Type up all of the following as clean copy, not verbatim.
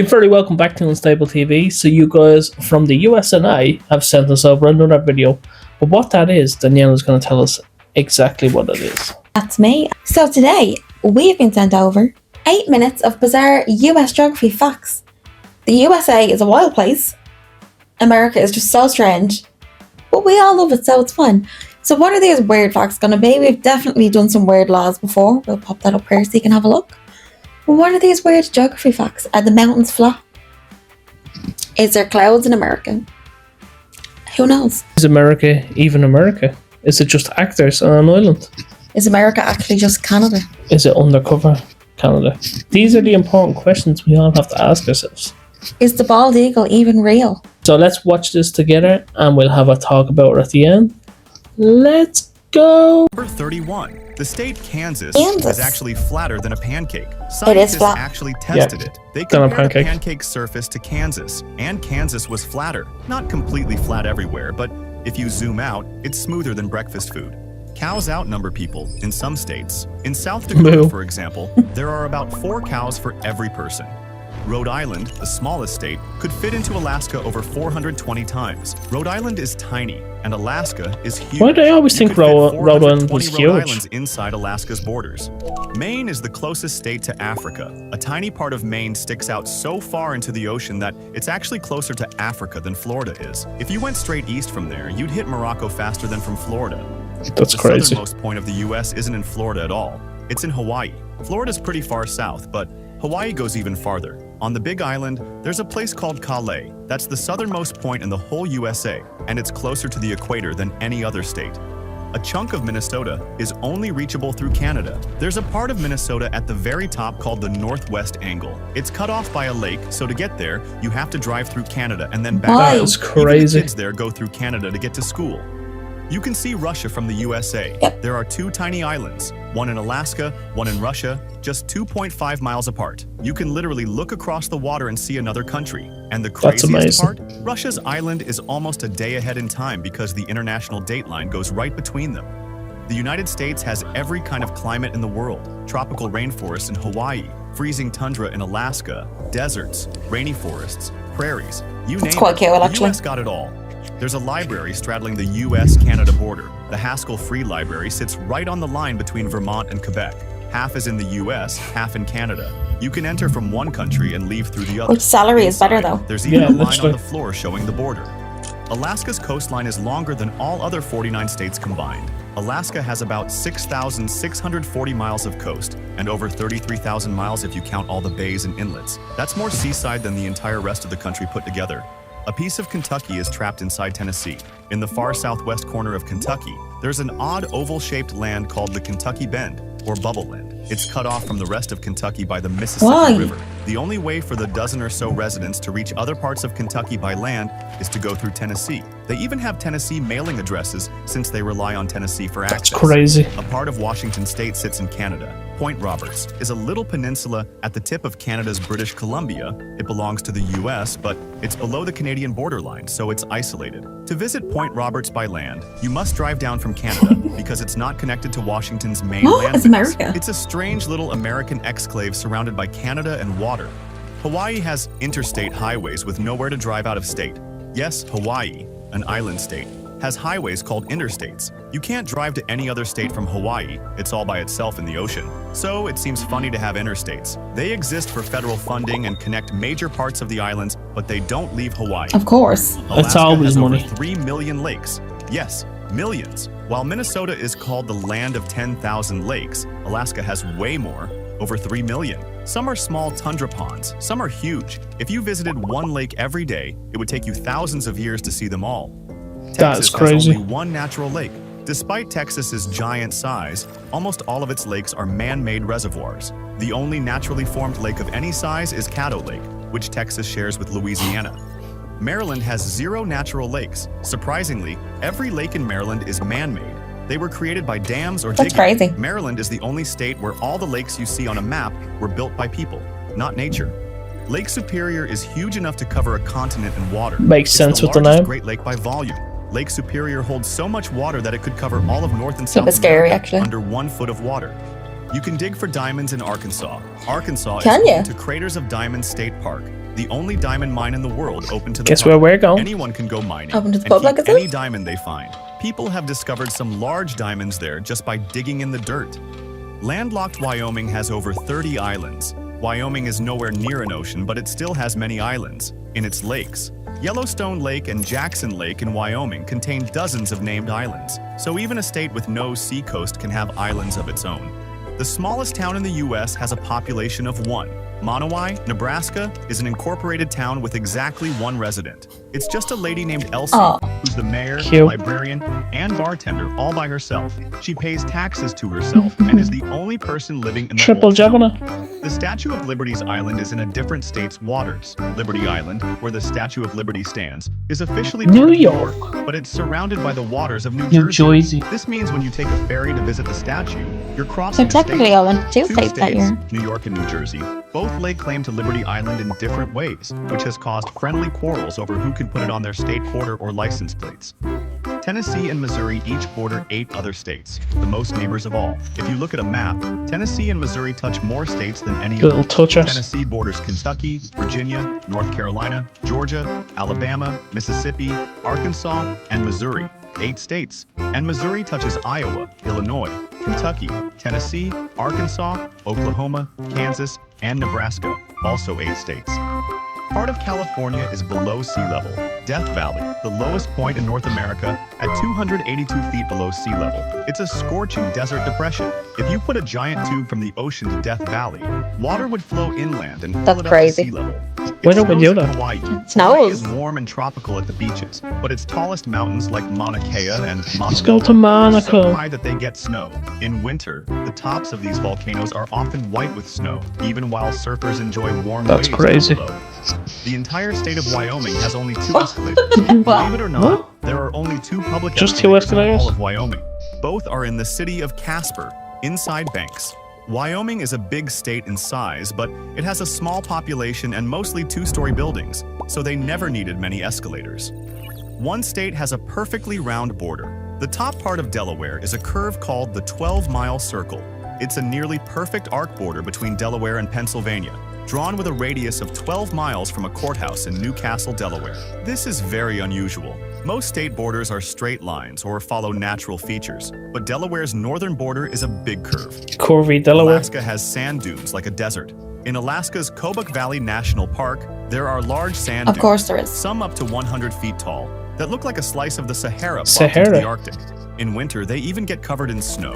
You're very welcome back to Unstable TV. So you guys from the USNI have sent us over another video. But what that is, Danielle is going to tell us exactly what it is. That's me. So today, we've been sent over 8 minutes of bizarre US geography facts. The USA is a wild place. America is just so strange. But we all love it, so it's fun. So what are these weird facts going to be? We've definitely done some weird laws before. We'll pop that up here so you can have a look. But what are these weird geography facts? Are the mountains flat? Is there clouds in America? Who knows? Is America even America? Is it just actors on an island? Is America actually just Canada? Is it undercover Canada? These are the important questions we all have to ask ourselves. Is the bald eagle even real? So let's watch this together and we'll have a talk about it at the end. Let's go! Number 31. The state Kansas Kansas. is actually flatter than a pancake. It is Scientists flat. actually tested it. They Than a compared the pancake. pancake surface to Kansas, and Kansas was flatter. Not completely flat everywhere, but if you zoom out, it's smoother than breakfast food. Cows outnumber people in some states. In South Dakota, Moo. for example, there are about 4 cows for every person. Rhode Island, the smallest state, could fit into Alaska over 420 times. Rhode Island is tiny, and Alaska is huge. Why do I always You think could fit Rhode Island was 420 Rhode huge? Islands inside Alaska's borders. Maine is the closest state to Africa. A tiny part of Maine sticks out so far into the ocean that it's actually closer to Africa than Florida is. If you went straight east from there, you'd hit Morocco faster than from Florida. That's The crazy. southernmost point of the US isn't in Florida at all. It's in Hawaii. Florida's pretty far south, but Hawaii goes even farther. On the Big Island, there's a place called Calais. That's the southernmost point in the whole USA, and it's closer to the equator than any other state. A chunk of Minnesota is only reachable through Canada. There's a part of Minnesota at the very top called the Northwest Angle. It's cut off by a lake, so to get there, you have to drive through Canada and then back. Why? That is Even the crazy. kids there go through Canada to get to school. You can see Russia from the USA. Yep. There are 2 tiny islands, one in Alaska, one in Russia, just 2.5 miles apart. You can literally look across the water and see another country. And the That's craziest amazing. part? Russia's island is almost a day ahead in time because the international date line goes right between them. The United States has every kind of climate in the world. Tropical rainforests in Hawaii, freezing tundra in Alaska, deserts, rainy forests, prairies, you name That's quite it. cute, The actually. US got it all. There's a library straddling the US-Canada border. The Haskell Free Library sits right on the line between Vermont and Quebec. Half is in the US, half in Canada. You can enter from one country and leave through the other. Which salary is better, though? There's even Yeah, a line literally. on the floor showing the border. Alaska's coastline is longer than all other 49 states combined. Alaska has about 6,640 miles of coast and over 33,000 miles if you count all the bays and inlets. That's more seaside than the entire rest of the country put together. A piece of Kentucky is trapped inside Tennessee. In the far southwest corner of Kentucky, there's an odd oval-shaped land called the Kentucky Bend, or Bubble Land. It's cut off from the rest of Kentucky by the Mississippi Why? River. The only way for the dozen or so residents to reach other parts of Kentucky by land is to go through Tennessee. They even have Tennessee mailing addresses since they rely on Tennessee for access. That's crazy. A part of Washington state sits in Canada. Point Roberts is a little peninsula at the tip of Canada's British Columbia. It belongs to the US, but it's below the Canadian borderline, so it's isolated. To visit Point Roberts by land, you must drive down from Canada because it's not connected to Washington's main What? land It's mass. America. It's a strange little American exclave surrounded by Canada and water. Hawaii has interstate highways with nowhere to drive out of state. Yes, Hawaii, an island state, has highways called interstates. You can't drive to any other state from Hawaii, it's all by itself in the ocean. So it seems funny to have interstates. They exist for federal funding and connect major parts of the islands, but they don't leave Hawaii. Of course. It's Alaska always has money. over 3 million lakes. Yes, millions. While Minnesota is called the land of 10,000 lakes, Alaska has way more, over 3 million. Some are small tundra ponds, some are huge. If you visited one lake every day, it would take you thousands of years to see them all. That's Texas crazy. has only one natural lake. Despite Texas's giant size, almost all of its lakes are man-made reservoirs. The only naturally formed lake of any size is Caddo Lake, which Texas shares with Louisiana. Maryland has 0 natural lakes. Surprisingly, every lake in Maryland is man-made. They were created by dams or That's digging. crazy. Maryland is the only state where all the lakes you see on a map were built by people, not nature. Lake Superior is huge enough to cover a continent in water. Makes It's sense the with the largest name. Great Lake by volume. Lake Superior holds so much water that it could cover all of North and It's a South bit scary, America actually. under 1 foot of water. You can dig for diamonds in Arkansas. Arkansas Can is you? home to Craters of Diamonds State Park, the only diamond mine in the world open to the Guess public. where we're going? Anyone can go mining Open to the and public, keep is it? any diamond they find. People have discovered some large diamonds there just by digging in the dirt. Landlocked Wyoming has over 30 islands. Wyoming is nowhere near an ocean, but it still has many islands in its lakes. Yellowstone Lake and Jackson Lake in Wyoming contain dozens of named islands, so even a state with no seacoast can have islands of its own. The smallest town in the U.S. has a population of 1. Monowai, Nebraska, is an incorporated town with exactly 1 resident. It's just a lady named Elsie, Aw. who's the mayor, Cute. librarian, and bartender all by herself. She pays taxes to herself and is the only person living in the Triple whole town. Juggernaut. The Statue of Liberty's island is in a different state's waters. Liberty Island, where the Statue of Liberty stands, is officially part New of York. but it's surrounded by the waters of New New Jersey. This means when you take a ferry to visit the statue, you're crossing So a technically state. I went to 2 Two states that year. New York and New Jersey, both lay claim to Liberty Island in different ways, which has caused friendly quarrels over who can put it on their state border or license plates. Tennessee and Missouri each border 8 other states, the most neighbors of all. If you look at a map, Tennessee and Missouri touch more states than any Little other. touchers. Tennessee borders Kentucky, Virginia, North Carolina, Georgia, Alabama, Mississippi, Arkansas, and Missouri, 8 states. And Missouri touches Iowa, Illinois, Kentucky, Tennessee, Arkansas, Oklahoma, Kansas, and Nebraska, also 8 states. Part of California is below sea level. Death Valley, the lowest point in North America, at 282 feet below sea level. It's a scorching desert depression. If you put a giant tube from the ocean to Death Valley, water would flow inland and That's fill it crazy. up to sea level. Why don't we It do snows that? in Hawaii. It snows. Hawaii is warm and tropical at the beaches, but its tallest mountains like Mauna Kea and Let's Mauna go Loa to are so Monaco. high that they get snow. In winter, the tops of these volcanoes are often white with snow, even while surfers enjoy warm That's waves crazy. down below. The entire state of Wyoming has only 2 escalators. Believe it or not, What? there are only 2 public Just 2 escalators in escalators? all of Wyoming. Both are in the city of Casper, inside Banks. Wyoming is a big state in size, but it has a small population and mostly 2-story buildings, so they never needed many escalators. One state has a perfectly round border. The top part of Delaware is a curve called the 12-mile circle. It's a nearly perfect arc border between Delaware and Pennsylvania, drawn with a radius of 12 miles from a courthouse in Newcastle, Delaware. This is very unusual. Most state borders are straight lines or follow natural features, but Delaware's northern border is a big curve. Corby, Delaware. Alaska has sand dunes like a desert. In Alaska's Kobuk Valley National Park, there are large sand Of dunes, course there is. some up to 100 feet tall, that look like a slice of the Sahara plopped Sahara. into the Arctic. In winter, they even get covered in snow.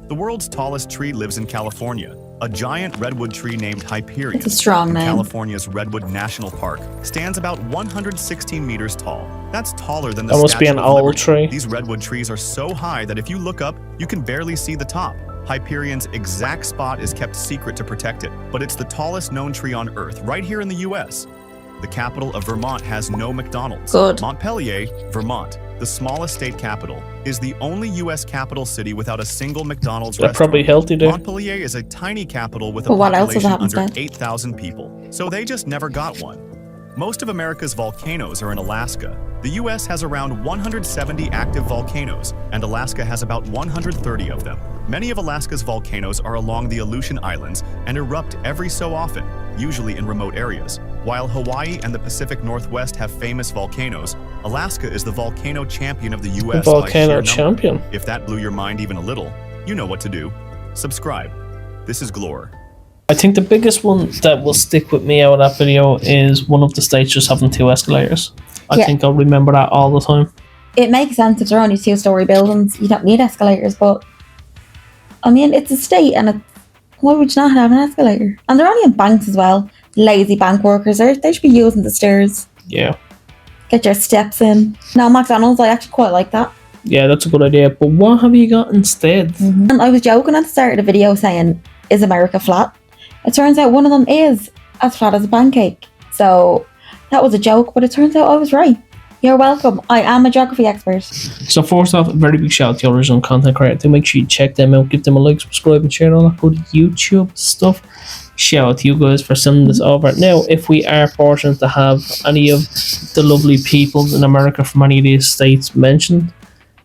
The world's tallest tree lives in California, a giant redwood tree named Hyperion. It's a strong from name. California's Redwood National Park stands about 116 meters tall. That's taller than the That must be Statue an of old Liberty. tree. These redwood trees are so high that if you look up, you can barely see the top. Hyperion's exact spot is kept secret to protect it, but it's the tallest known tree on Earth, right here in the U.S. The capital of Vermont has no McDonald's. Good. Montpelier, Vermont, the smallest state capital, is the only U.S. capital city without a single McDonald's They're restaurant. probably healthy there. Montpelier is a tiny capital with a Well, what else has population happened under instead? 8,000 people, so they just never got one. Most of America's volcanoes are in Alaska. The U.S. has around 170 active volcanoes, and Alaska has about 130 of them. Many of Alaska's volcanoes are along the Aleutian Islands and erupt every so often, usually in remote areas. While Hawaii and the Pacific Northwest have famous volcanoes, Alaska is the volcano champion of the U.S. by Volcano sheer number. champion. If that blew your mind even a little, you know what to do. Subscribe. This is Glore. I think the biggest one that will stick with me out of that video is one of the states just having 2 escalators. I Yeah. think I'll remember that all the time. It makes sense if they're only 2-story buildings. You don't need escalators, but I mean, it's a state, and why would you not have an escalator? And they're only in banks as well. Lazy bank workers, they should be using the stairs. Yeah. Get your steps in. Now, McDonald's, I actually quite like that. Yeah, that's a good idea. But what have you got instead? And I was joking at the start of the video saying, is America flat? It turns out one of them is as flat as a pancake. So that was a joke, but it turns out I was right. You're welcome. I am a geography expert. So first off, a very big shout out to the original content creator. Make sure you check them out, give them a like, subscribe, and share all that good YouTube stuff. Shout out to you guys for sending this over. Now, if we are fortunate to have any of the lovely people in America from any of these states mentioned,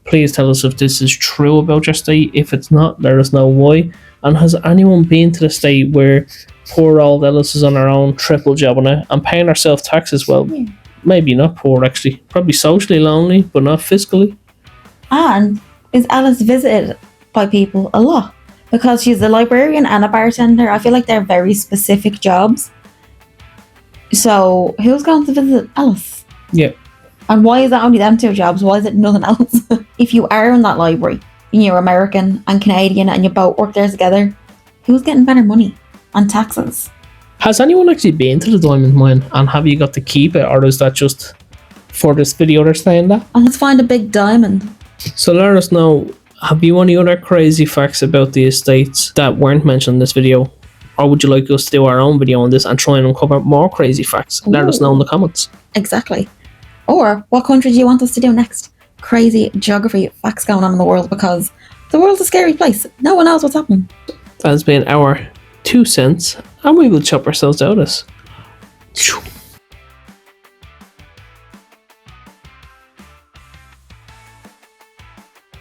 please tell us if this is true about your state. If it's not, let us know why. And has anyone been to the state where poor old Ellis is on her own, triple jobbing it, and paying herself taxes? Well, maybe not poor, actually. Probably socially lonely, but not fiscally. And is Alice visited by people a lot? Because she's a librarian and a bartender. I feel like they're very specific jobs. So who's going to visit Alice? Yeah. And why is that only them two jobs? Why is it nothing else? If you are in that library and you're American and Canadian and you both work there together, who's getting better money and taxes? Has anyone actually been to the diamond mine, and have you got to keep it, or is that just for this video they're saying that? And let's find a big diamond. So let us know, have you any other crazy facts about the estates that weren't mentioned in this video? Or would you like us to do our own video on this and try and uncover more crazy facts? Let us know in the comments. Exactly. Or what country do you want us to do next? Crazy geography facts going on in the world, because the world's a scary place. No one knows what's happening. That has been our 2 cents, and we will chop ourselves out of this.